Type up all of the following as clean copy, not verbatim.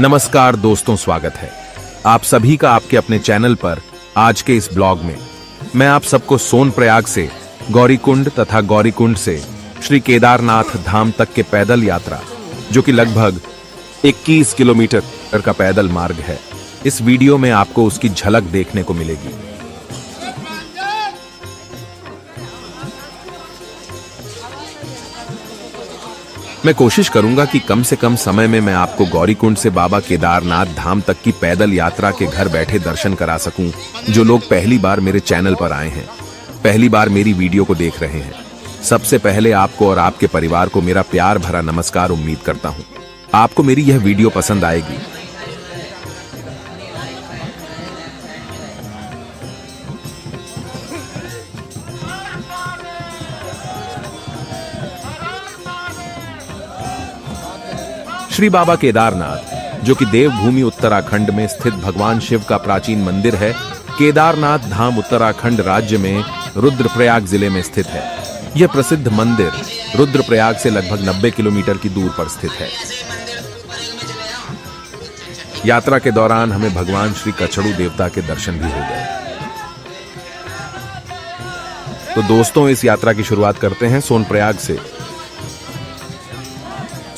नमस्कार दोस्तों, स्वागत है आप सभी का आपके अपने चैनल पर। आज के इस ब्लॉग में मैं आप सबको सोनप्रयाग से गौरीकुंड तथा गौरीकुंड से श्री केदारनाथ धाम तक के पैदल यात्रा, जो कि लगभग 21 किलोमीटर का पैदल मार्ग है, इस वीडियो में आपको उसकी झलक देखने को मिलेगी। मैं कोशिश करूंगा कि कम से कम समय में मैं आपको गौरीकुंड से बाबा केदारनाथ धाम तक की पैदल यात्रा के घर बैठे दर्शन करा सकूं। जो लोग पहली बार मेरे चैनल पर आए हैं, पहली बार मेरी वीडियो को देख रहे हैं, सबसे पहले आपको और आपके परिवार को मेरा प्यार भरा नमस्कार। उम्मीद करता हूं आपको मेरी यह वीडियो पसंद आएगी। श्री बाबा केदारनाथ, जो कि देवभूमि उत्तराखंड में स्थित भगवान शिव का प्राचीन मंदिर है। केदारनाथ धाम उत्तराखंड राज्य में रुद्रप्रयाग जिले में स्थित है। यह प्रसिद्ध मंदिर रुद्रप्रयाग से लगभग 90 किलोमीटर की दूर पर स्थित है। यात्रा के दौरान हमें भगवान श्री कछड़ू देवता के दर्शन भी हो गए। तो दोस्तों, इस यात्रा की शुरुआत करते हैं सोनप्रयाग से।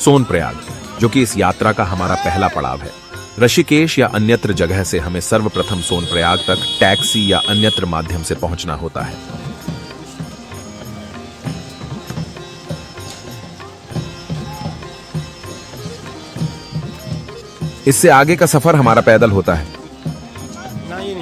सोनप्रयाग, जो कि इस यात्रा का हमारा पहला पड़ाव है। ऋषिकेश या अन्यत्र जगह से हमें सर्वप्रथम सोनप्रयाग तक टैक्सी या अन्यत्र माध्यम से पहुंचना होता है। इससे आगे का सफर हमारा पैदल होता है।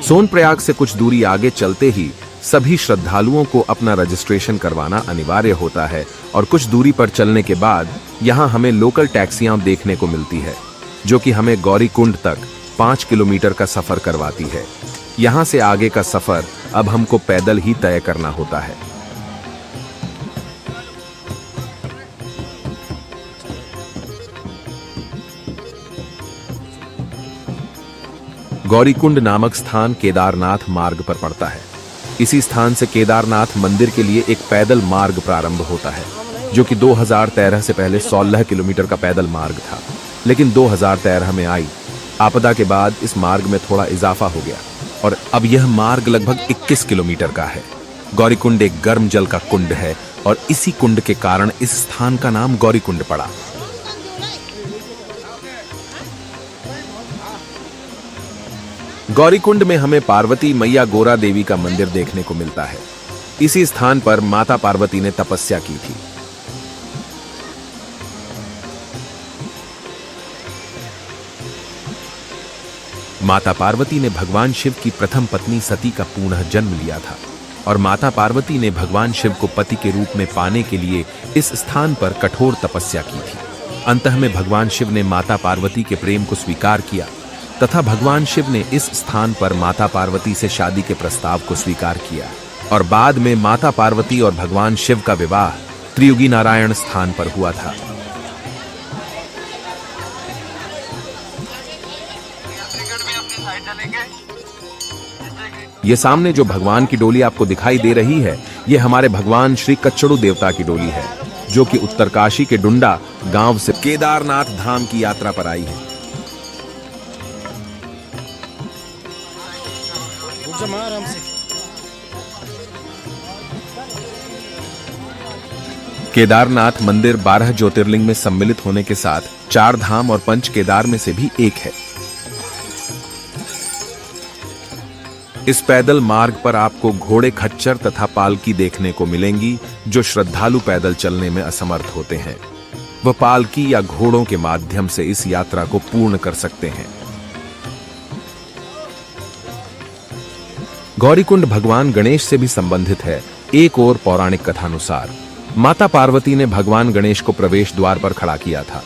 सोनप्रयाग से कुछ दूरी आगे चलते ही सभी श्रद्धालुओं को अपना रजिस्ट्रेशन करवाना अनिवार्य होता है और कुछ दूरी पर चलने के बाद यहां हमें लोकल टैक्सियां देखने को मिलती है, जो कि हमें गौरीकुंड तक 5 किलोमीटर का सफर करवाती है। यहां से आगे का सफर अब हमको पैदल ही तय करना होता है। गौरीकुंड नामक स्थान केदारनाथ मार्ग पर पड़ता है। इसी स्थान से केदारनाथ मंदिर के लिए एक पैदल मार्ग प्रारंभ होता है, जो कि 2013 से पहले 16 किलोमीटर का पैदल मार्ग था। लेकिन 2013 में आई आपदा के बाद इस मार्ग में थोड़ा इजाफा हो गया और अब यह मार्ग लगभग 21 किलोमीटर का है। गौरीकुंड एक गर्म जल का कुंड है और इसी कुंड के कारण इस स्थान का नाम गौरीकुंड पड़ा। गौरीकुंड में हमें पार्वती मैया गोरा देवी का मंदिर देखने को मिलता है। इसी स्थान पर माता पार्वती ने तपस्या की थी। माता पार्वती ने भगवान शिव की प्रथम पत्नी सती का पुनः जन्म लिया था और माता पार्वती ने भगवान शिव को पति के रूप में पाने के लिए इस स्थान पर कठोर तपस्या की थी। अंतः में भगवान शिव ने माता पार्वती के प्रेम को स्वीकार किया तथा भगवान शिव ने इस स्थान पर माता पार्वती से शादी के प्रस्ताव को स्वीकार किया और बाद में माता पार्वती और भगवान शिव का विवाह त्रियुगी नारायण स्थान पर हुआ था। ये सामने जो भगवान की डोली आपको दिखाई दे रही है, ये हमारे भगवान श्री कछड़ू देवता की डोली है, जो कि उत्तरकाशी के डुंडा गांव से केदारनाथ धाम की यात्रा पर आई है। केदारनाथ मंदिर 12 ज्योतिर्लिंग में सम्मिलित होने के साथ 4 धाम और 5 केदार में से भी एक है। इस पैदल मार्ग पर आपको घोड़े, खच्चर तथा पालकी देखने को मिलेंगी। जो श्रद्धालु पैदल चलने में असमर्थ होते हैं, वह पालकी या घोड़ों के माध्यम से इस यात्रा को पूर्ण कर सकते हैं। गौरीकुंड भगवान गणेश से भी संबंधित है। एक और पौराणिक कथानुसार माता पार्वती ने भगवान गणेश को प्रवेश द्वार पर खड़ा किया था।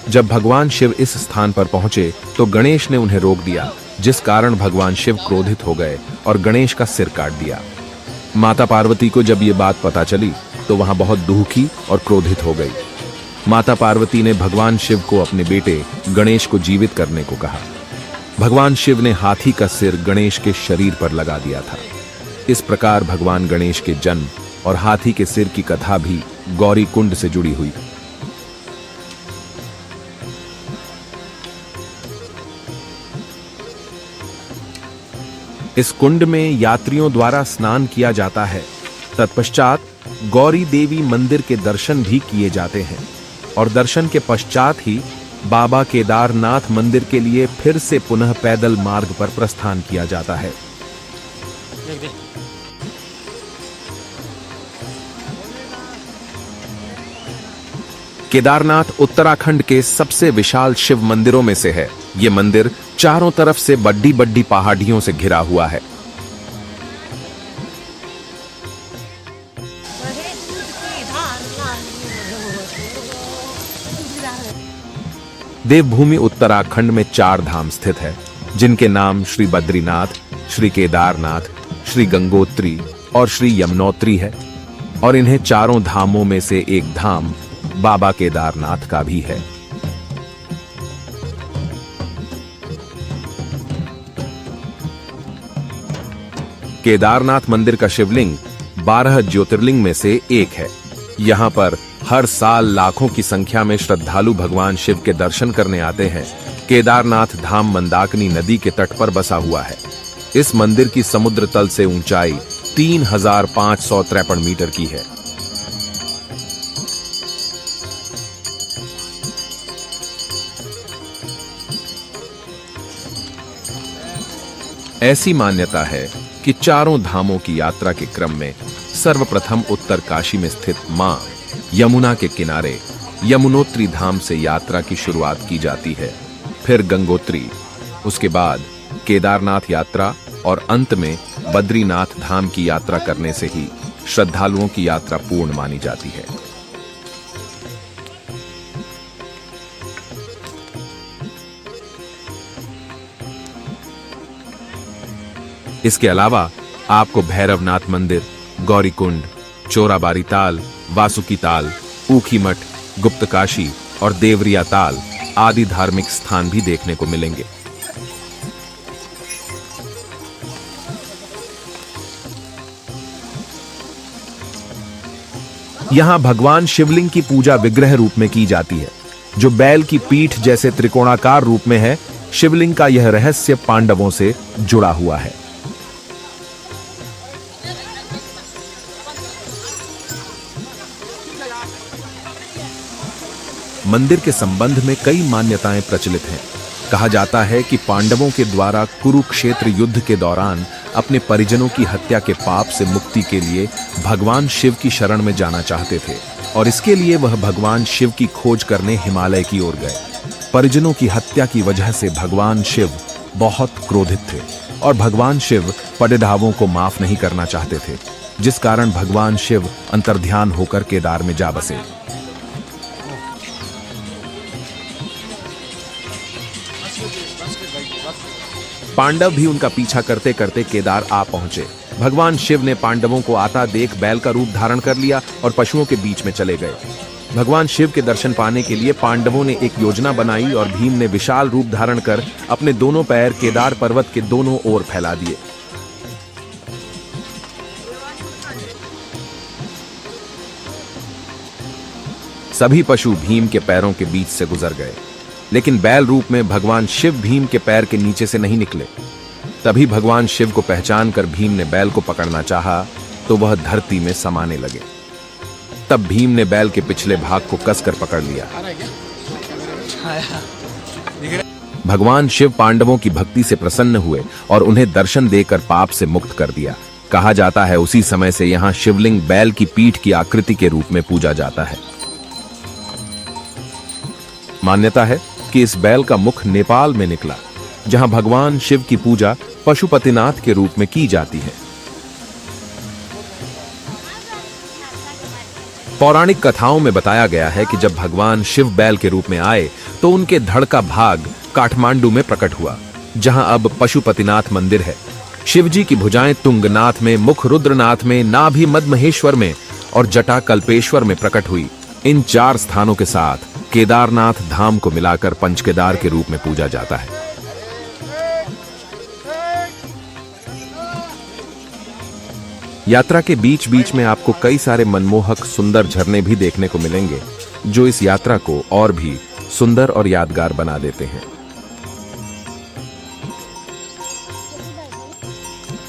जब भगवान शिव इस स्थान पर पहुंचे तो गणेश ने उन्हें रोक दिया, जिस कारण भगवान शिव क्रोधित हो गए और गणेश का सिर काट दिया। माता पार्वती को जब ये बात पता चली तो वहां बहुत दुखी और क्रोधित हो गई। माता पार्वती ने भगवान शिव को अपने बेटे गणेश को जीवित करने को कहा। भगवान शिव ने हाथी का सिर गणेश के शरीर पर लगा दिया था। इस प्रकार भगवान गणेश के जन्म और हाथी के सिर की कथा भी गौरीकुंड से जुड़ी हुई। इस कुंड में यात्रियों द्वारा स्नान किया जाता है। तत्पश्चात गौरी देवी मंदिर के दर्शन भी किए जाते हैं और दर्शन के पश्चात ही बाबा केदारनाथ मंदिर के लिए फिर से पुनः पैदल मार्ग पर प्रस्थान किया जाता है। केदारनाथ उत्तराखंड के सबसे विशाल शिव मंदिरों में से है। यह मंदिर चारों तरफ से बड़ी बड़ी पहाड़ियों से घिरा हुआ है। देवभूमि उत्तराखंड में 4 धाम स्थित है, जिनके नाम श्री बद्रीनाथ, श्री केदारनाथ, श्री गंगोत्री और श्री यमुनोत्री है। और इन्हें चारों धामों में से एक धाम बाबा केदारनाथ का भी है। केदारनाथ मंदिर का शिवलिंग 12 ज्योतिर्लिंग में से एक है। यहाँ पर हर साल लाखों की संख्या में श्रद्धालु भगवान शिव के दर्शन करने आते हैं। केदारनाथ धाम मंदाकिनी नदी के तट पर बसा हुआ है। इस मंदिर की समुद्र तल से ऊंचाई 3553 मीटर की है। ऐसी मान्यता है कि चारों धामों की यात्रा के क्रम में सर्वप्रथम उत्तर काशी में स्थित मां यमुना के किनारे यमुनोत्री धाम से यात्रा की शुरुआत की जाती है, फिर गंगोत्री, उसके बाद केदारनाथ यात्रा और अंत में बद्रीनाथ धाम की यात्रा करने से ही श्रद्धालुओं की यात्रा पूर्ण मानी जाती है। इसके अलावा आपको भैरवनाथ मंदिर, गौरीकुंड, चोराबारी ताल, वासुकी ताल, ऊखी मठ, गुप्तकाशी और देवरिया ताल आदि धार्मिक स्थान भी देखने को मिलेंगे। यहां भगवान शिवलिंग की पूजा विग्रह रूप में की जाती है, जो बैल की पीठ जैसे त्रिकोणाकार रूप में है। शिवलिंग का यह रहस्य पांडवों से जुड़ा हुआ है। मंदिर के संबंध में कई मान्यताएं प्रचलित हैं। कहा जाता है कि पांडवों के द्वारा कुरुक्षेत्र युद्ध के दौरान अपने परिजनों की हत्या के पाप से मुक्ति के लिए भगवान शिव की शरण में जाना चाहते थे और इसके लिए वह भगवान शिव की खोज करने हिमालय की ओर गए। परिजनों की हत्या की वजह से भगवान शिव बहुत क्रोधित थे और भगवान शिव पतिताओं को माफ नहीं करना चाहते थे, जिस कारण भगवान शिव अंतर्ध्यान होकर केदार में जा बसे। पांडव भी उनका पीछा करते करते केदार आ पहुंचे। भगवान शिव ने पांडवों को आता देख बैल का रूप धारण कर लिया और पशुओं के बीच में चले गए। भगवान शिव के दर्शन पाने के लिए पांडवों ने एक योजना बनाई और भीम ने विशाल रूप धारण कर अपने दोनों पैर केदार पर्वत के दोनों ओर फैला दिए। सभी पशु भीम के पैरों के बीच से गुजर गए, लेकिन बैल रूप में भगवान शिव भीम के पैर के नीचे से नहीं निकले। तभी भगवान शिव को पहचान कर भीम ने बैल को पकड़ना चाहा तो वह धरती में समाने लगे। तब भीम ने बैल के पिछले भाग को कसकर पकड़ लिया। भगवान शिव पांडवों की भक्ति से प्रसन्न हुए और उन्हें दर्शन देकर पाप से मुक्त कर दिया। कहा जाता है उसी समय से यहाँ शिवलिंग बैल की पीठ की आकृति के रूप में पूजा जाता है। मान्यता है कि इस बैल का मुख नेपाल में निकला, जहां भगवान शिव की पूजा पशुपतिनाथ के रूप में की जाती है। पौराणिक कथाओं में बताया गया है कि जब भगवान शिव बैल के रूप में आए तो उनके धड़ का भाग काठमांडू में प्रकट हुआ, जहां अब पशुपतिनाथ मंदिर है। शिवजी की भुजाएं तुंगनाथ में, मुख रुद्रनाथ में, नाभि मदमहेश्वर में और जटा कल्पेश्वर में प्रकट हुई। इन 4 स्थानों के साथ केदारनाथ धाम को मिलाकर पंचकेदार के रूप में पूजा जाता है। यात्रा के बीच बीच में आपको कई सारे मनमोहक सुंदर झरने भी देखने को मिलेंगे, जो इस यात्रा को और भी सुंदर और यादगार बना देते हैं।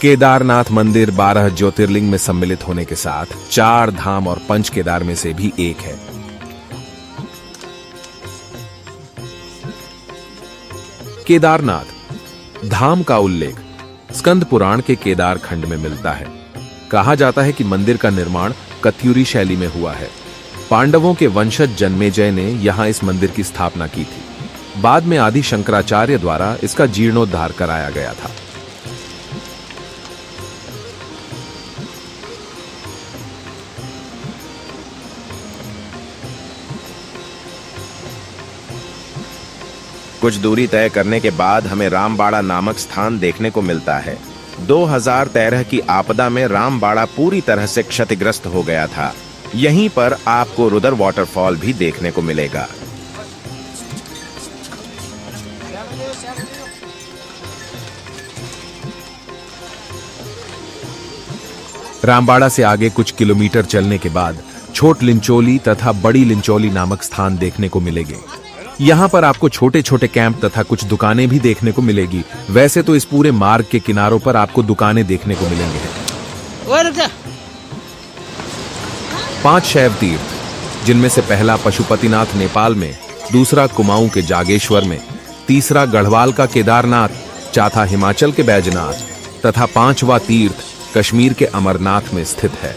केदारनाथ मंदिर 12 ज्योतिर्लिंग में सम्मिलित होने के साथ 4 धाम और 5 केदार में से भी एक है। केदारनाथ धाम का उल्लेख स्कंद पुराण के केदार खंड में मिलता है। कहा जाता है कि मंदिर का निर्माण कत्यूरी शैली में हुआ है। पांडवों के वंशज जन्मेजय ने यहां इस मंदिर की स्थापना की थी। बाद में आदि शंकराचार्य द्वारा इसका जीर्णोद्धार कराया गया था। कुछ दूरी तय करने के बाद हमें रामबाड़ा नामक स्थान देखने को मिलता है। 2013 की आपदा में रामबाड़ा पूरी तरह से क्षतिग्रस्त हो गया था। यहीं पर आपको रुद्र वाटरफॉल भी देखने को मिलेगा। रामबाड़ा से आगे कुछ किलोमीटर चलने के बाद छोट लिंचोली तथा बड़ी लिंचोली नामक स्थान देखने को मिलेंगे। यहाँ पर आपको छोटे छोटे कैंप तथा कुछ दुकानें भी देखने को मिलेगी। वैसे तो इस पूरे मार्ग के किनारों पर आपको दुकानें देखने को मिलेंगे। 5 शैव तीर्थ, जिनमें से पहला पशुपतिनाथ नेपाल में, दूसरा कुमाऊं के जागेश्वर में, तीसरा गढ़वाल का केदारनाथ, चौथा हिमाचल के बैजनाथ तथा 5वां तीर्थ कश्मीर के अमरनाथ में स्थित है।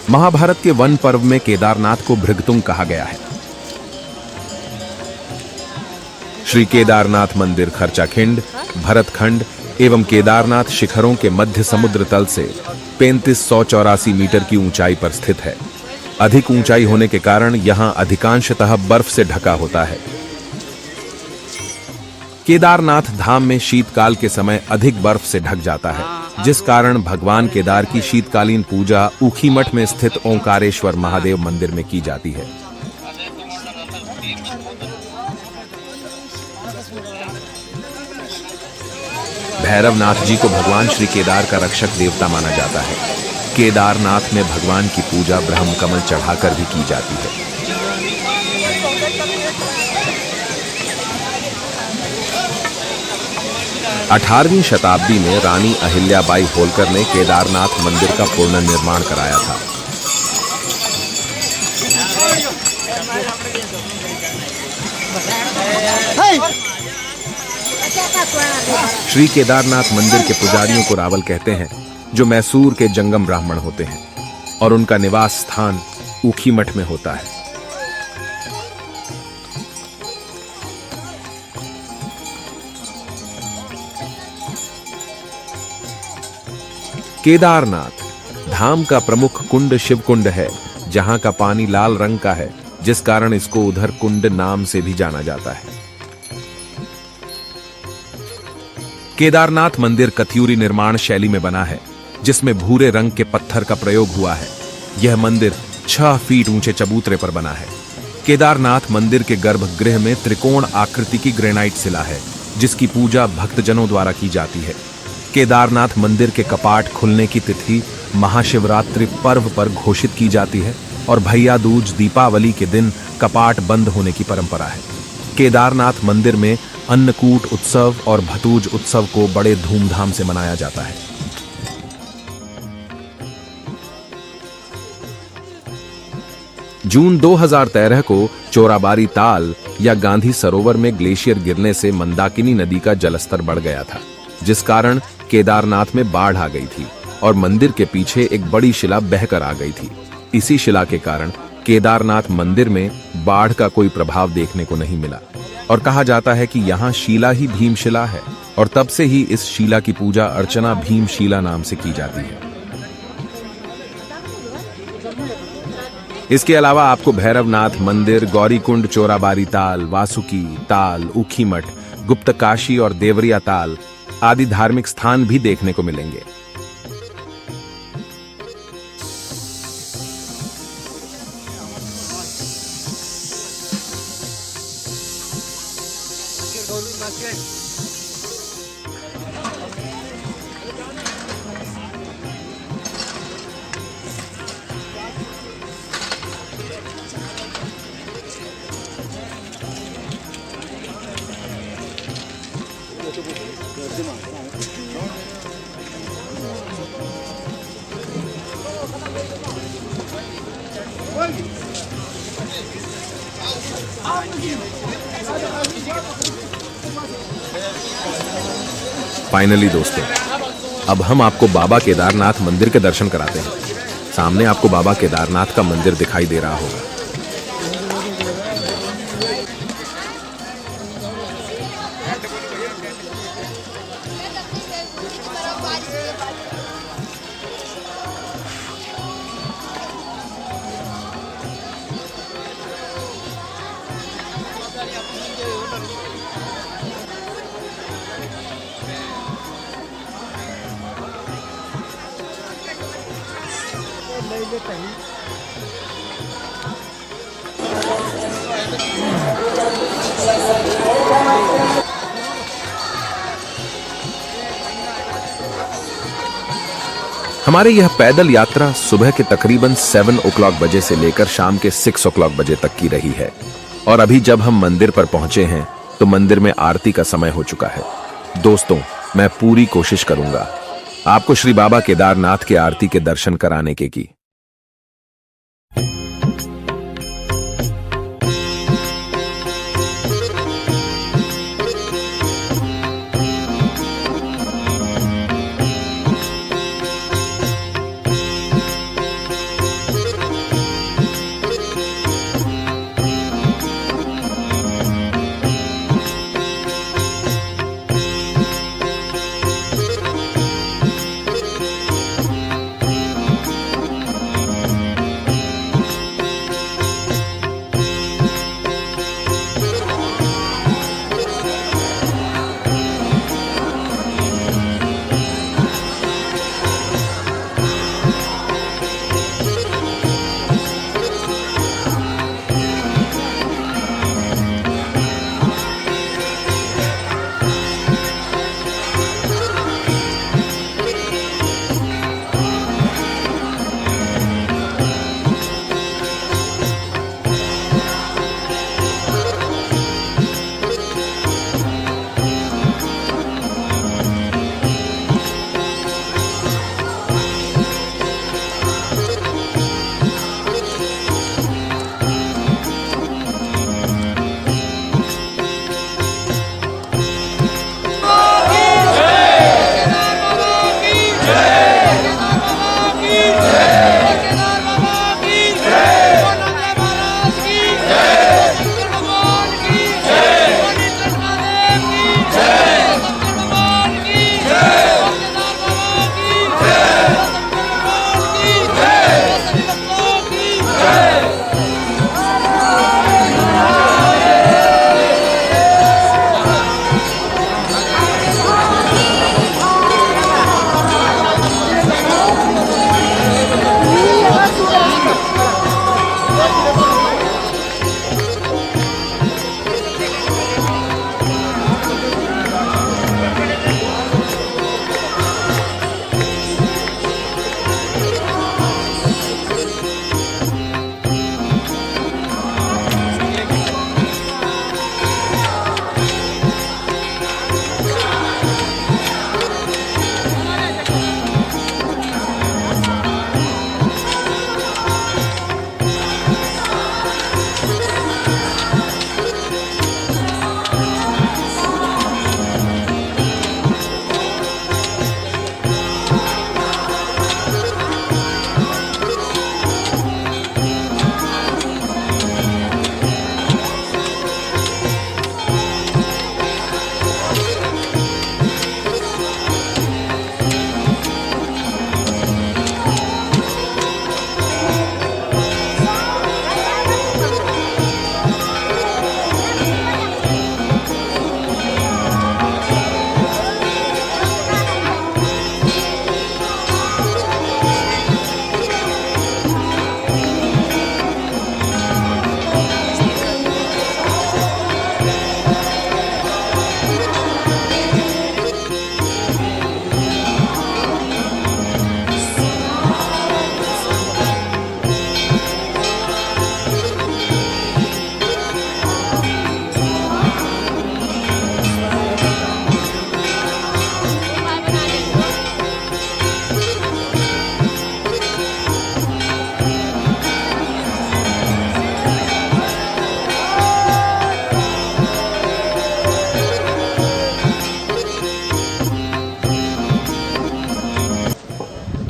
महाभारत के वन पर्व में केदारनाथ को भृगतुंग कहा गया है। श्री केदारनाथ मंदिर खर्चाखिंड, भरतखंड एवं केदारनाथ शिखरों के मध्य समुद्र तल से 3584 मीटर की ऊंचाई पर स्थित है। अधिक ऊंचाई होने के कारण यहां अधिकांशतः बर्फ से ढका होता है। केदारनाथ धाम में शीतकाल के समय अधिक बर्फ से ढक जाता है, जिस कारण भगवान केदार की शीतकालीन पूजा ऊखीमठ में स्थित ओंकारेश्वर महादेव मंदिर में की जाती है। भैरवनाथ जी को भगवान श्री केदार का रक्षक देवता माना जाता है। केदारनाथ में भगवान की पूजा ब्रह्म कमल चढ़ाकर भी की जाती है। 18वीं शताब्दी में रानी अहिल्याबाई होलकर ने केदारनाथ मंदिर का पुनर्निर्माण कराया था। श्री केदारनाथ मंदिर के पुजारियों को रावल कहते हैं, जो मैसूर के जंगम ब्राह्मण होते हैं, और उनका निवास स्थान ऊखीमठ में होता है। केदारनाथ धाम का प्रमुख कुंड शिव कुंड है, जहां का पानी लाल रंग का है, जिस कारण इसको उधर कुंड नाम से भी जाना जाता है। केदारनाथ मंदिर कत्यूरी निर्माण शैली में बना है, जिसमें भूरे रंग के पत्थर का प्रयोग हुआ है। यह मंदिर 6 फीट ऊंचे चबूतरे पर बना है। केदारनाथ मंदिर के गर्भगृह में त्रिकोण आकृति की ग्रेनाइट शिला है, जिसकी पूजा भक्तजनों द्वारा की जाती है। केदारनाथ मंदिर के कपाट खुलने की तिथि महाशिवरात्रि पर्व पर घोषित की जाती है और भैया दूज दीपावली के दिन कपाट बंद होने की परंपरा है। केदारनाथ मंदिर में अन्नकूट उत्सव और भतूज उत्सव को बड़े धूमधाम से मनाया जाता है। जून 2013 को चोराबारी ताल या गांधी सरोवर में ग्लेशियर गिरने से मंदाकिनी नदी का जलस्तर बढ़ गया था, जिस कारण केदारनाथ में बाढ़ आ गई थी और मंदिर के पीछे एक बड़ी शिला बहकर आ गई थी। इसी शिला के कारण केदारनाथ मंदिर में बाढ़ का कोई प्रभाव देखने को नहीं मिला और कहा जाता है कि यहाँ शिला ही भीमशिला है और तब से ही इस शिला की पूजा अर्चना भीमशिला नाम से की जाती है। इसके अलावा आपको भैरवनाथ मंदिर, गौरीकुंड, चोराबारी ताल, वासुकी ताल, ऊखीमठ, गुप्तकाशी और देवरिया ताल आदि धार्मिक स्थान भी देखने को मिलेंगे। फाइनली दोस्तों, अब हम आपको बाबा केदारनाथ मंदिर के दर्शन कराते हैं। सामने आपको बाबा केदारनाथ का मंदिर दिखाई दे रहा होगा। हमारी यह पैदल यात्रा सुबह के तकरीबन 7 o'clock बजे से लेकर शाम के 6 o'clock बजे तक की रही है। और अभी जब हम मंदिर पर पहुंचे हैं तो मंदिर में आरती का समय हो चुका है। दोस्तों, मैं पूरी कोशिश करूंगा आपको श्री बाबा केदारनाथ के आरती के दर्शन कराने की।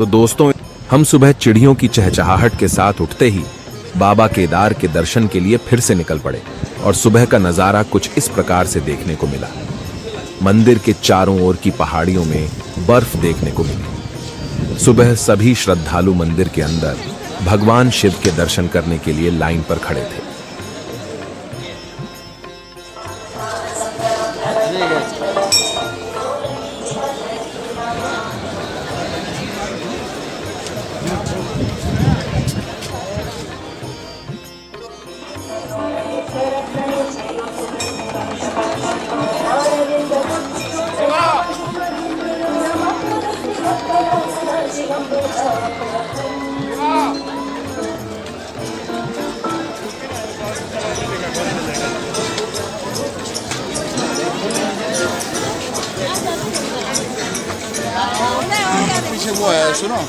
तो दोस्तों, हम सुबह चिड़ियों की चहचहाहट के साथ उठते ही बाबा केदार के दर्शन के लिए फिर से निकल पड़े और सुबह का नजारा कुछ इस प्रकार से देखने को मिला। मंदिर के चारों ओर की पहाड़ियों में बर्फ देखने को मिली। सुबह सभी श्रद्धालु मंदिर के अंदर भगवान शिव के दर्शन करने के लिए लाइन पर खड़े थे। पीछे वो है, सुनो।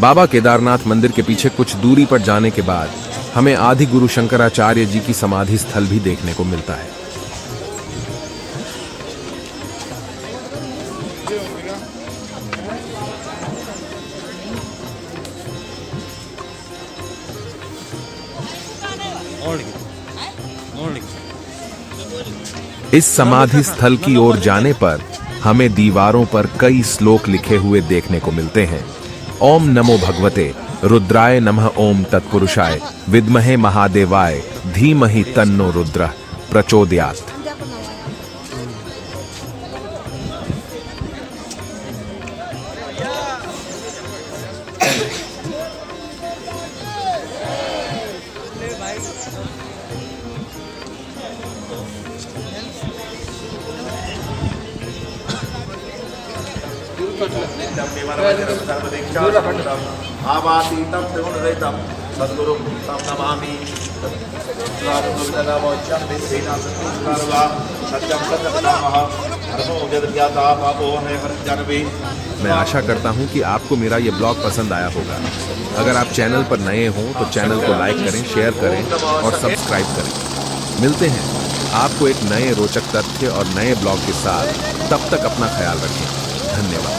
बाबा केदारनाथ मंदिर के पीछे कुछ दूरी पर जाने के बाद हमें आदि गुरु शंकराचार्य जी की समाधि स्थल भी देखने को मिलता है। इस समाधि स्थल की ओर जाने पर हमें दीवारों पर कई श्लोक लिखे हुए देखने को मिलते हैं। ओम नमो भगवते रुद्राय नमः, ओम तत्पुरुषाय विद्महे महादेवाय धीमहि तन्नो रुद्रः प्रचोदयात्। आवातीतं त्रिगुणरहितं सद्गुरुं तं नमामि। मैं आशा करता हूं कि आपको मेरा ये ब्लॉग पसंद आया होगा। अगर आप चैनल पर नए हों तो चैनल को लाइक करें, शेयर करें और सब्सक्राइब करें। मिलते हैं आपको एक नए रोचक तथ्य और नए ब्लॉग के साथ। तब तक अपना ख्याल रखें। धन्यवाद।